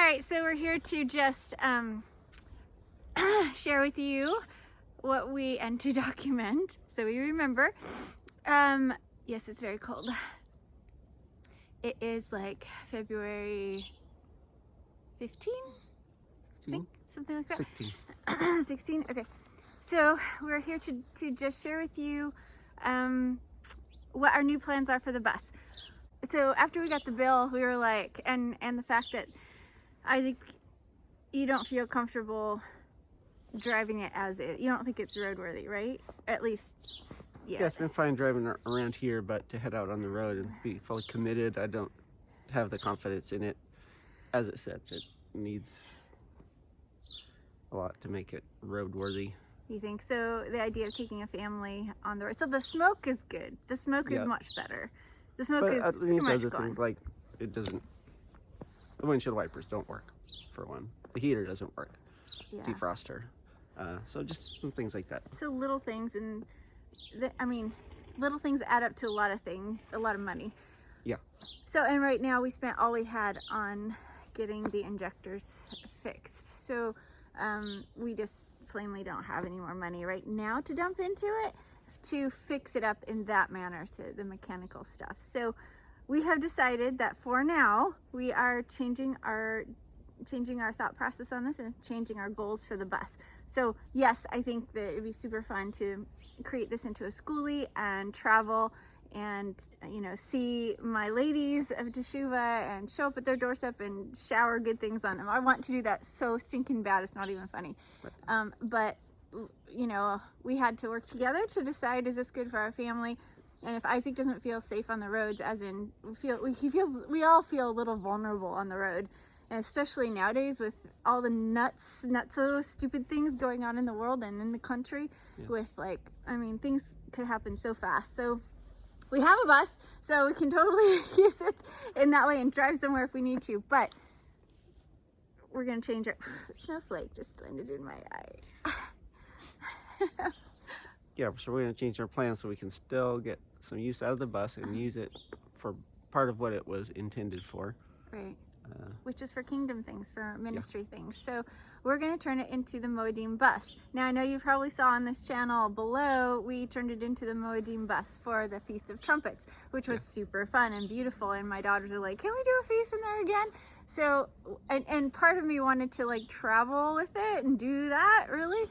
right, so we're here to just share with you what we, and to document, so we remember. Yes, it's very cold. It is like February 15? I think, something like that. 16. 16? Okay. So we're here to just share with you what our new plans are for the bus. So after we got the bill, we were like, and the fact that I think you don't feel comfortable driving it as is. You don't think it's roadworthy, right? At least, yeah. Yeah, it's been fine driving around here, but to head out on the road and be fully committed, I don't have the confidence in it. As it sits, it needs a lot to make it roadworthy. You think so? The idea of taking a family on the road. So the smoke is good. The smoke is much better. The smoke but is it pretty means much other gone. things like the windshield wipers don't work, for one. The heater doesn't work. Yeah. Defroster. So just some things like that. So little things, and little things add up to a lot of things, a lot of money. Yeah. So, and right now we spent all we had on getting the injectors fixed. So we just plainly don't have any more money right now to dump into it to fix it up in that manner, to the mechanical stuff. So we have decided that for now we are changing our thought process on this and changing our goals for the bus. So yes, I think that it'd be super fun to create this into a Skoolie and travel and, you know, see my ladies of Teshuvah and show up at their doorstep and shower good things on them. I want to do that so stinking bad, it's not even funny. Right. But, you know, we had to work together to decide, is this good for our family? And if Isaac doesn't feel safe on the roads, as in we all feel a little vulnerable on the road. And especially nowadays with all the nutso stupid things going on in the world and in the country, with things could happen so fast. So we have a bus, so we can totally use it in that way and drive somewhere if we need to. But we're gonna change it. Snowflake just landed in my eye. Yeah, so we're going to change our plans so we can still get some use out of the bus and use it for part of what it was intended for. Right. Which is for kingdom things, for ministry things. So we're going to turn it into the Moedim bus. Now I know you probably saw on this channel below, we turned it into the Moedim bus for the Feast of Trumpets, which was super fun and beautiful. And my daughters are like, can we do a feast in there again? So, and part of me wanted to like travel with it and do that really.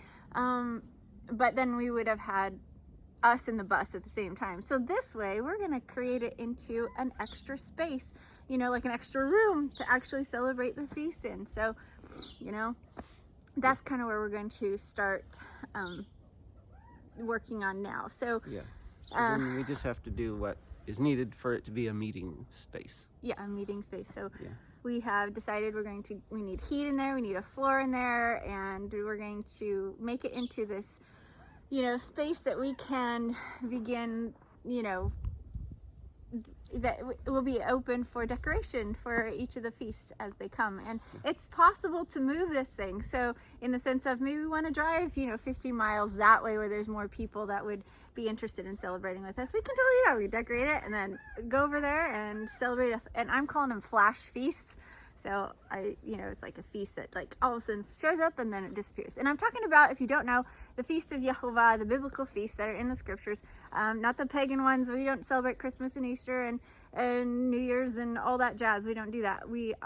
But then we would have had us in the bus at the same time. So this way we're going to create it into an extra space, you know, like an extra room to actually celebrate the feast in. So, you know, that's kind of where we're going to start working on now. So, yeah. So then we just have to do what is needed for it to be a meeting space. Yeah, a meeting space. So we have decided we need heat in there, we need a floor in there, and we're going to make it into this, you know, space that we can begin, you know, that will be open for decoration for each of the feasts as they come. And it's possible to move this thing. So in the sense of maybe we want to drive, you know, 50 miles that way where there's more people that would be interested in celebrating with us. We can totally do that. We decorate it and then go over there and celebrate. And I'm calling them flash feasts. So you know, it's like a feast that like all of a sudden shows up and then it disappears. And I'm talking about, if you don't know, the Feast of Yehovah, the biblical feasts that are in the scriptures, not the pagan ones. We don't celebrate Christmas and Easter and New Year's and all that jazz. We don't do that. We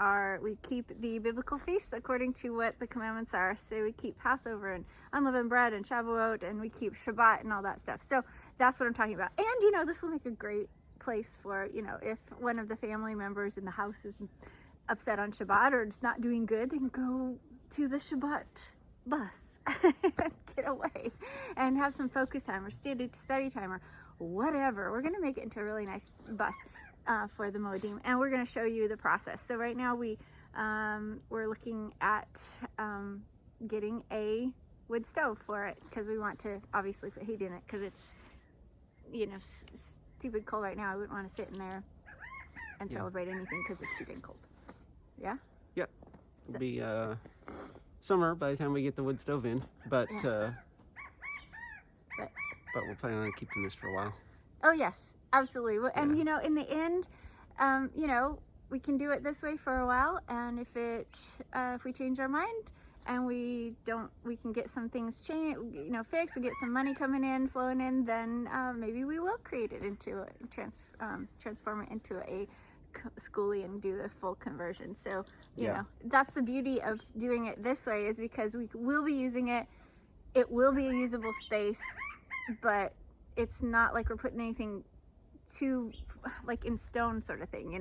keep the biblical feasts according to what the commandments are. So we keep Passover and unleavened bread and Shavuot, and we keep Shabbat and all that stuff. So that's what I'm talking about. And you know, this will make a great place for, you know, if one of the family members in the house is upset on Shabbat or it's not doing good, then go to the Shabbat bus and get away and have some focus time or study time or whatever. We're going to make it into a really nice bus for the Moedim, and we're going to show you the process. So right now we're looking at getting a wood stove for it, because we want to obviously put heat in it, because it's, you know, stupid cold right now. I wouldn't want to sit in there and celebrate anything because it's too dang cold. Yeah? Yep. It'll be summer by the time we get the wood stove in, but we're planning on keeping this for a while. Oh yes, absolutely. And you know, in the end, you know, we can do it this way for a while, and if we change our mind and we can get some things changed, fixed, we get some money coming in, flowing in, then maybe we will create it into transform it into a Skoolie and do the full conversion. So you know, that's the beauty of doing it this way, is because we will be using it. It will be a usable space, but it's not like we're putting anything too like in stone sort of thing,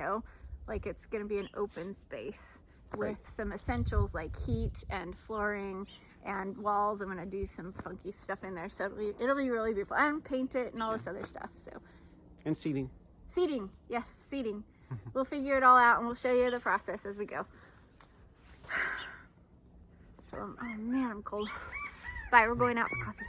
like it's going to be an open space with some essentials like heat and flooring and walls. I'm going to do some funky stuff in there, so it'll be really beautiful, and paint it and all this other stuff. So, and seating, yes, seating. We'll figure it all out, and we'll show you the process as we go. So, oh man, I'm cold. Bye, we're going out for coffee.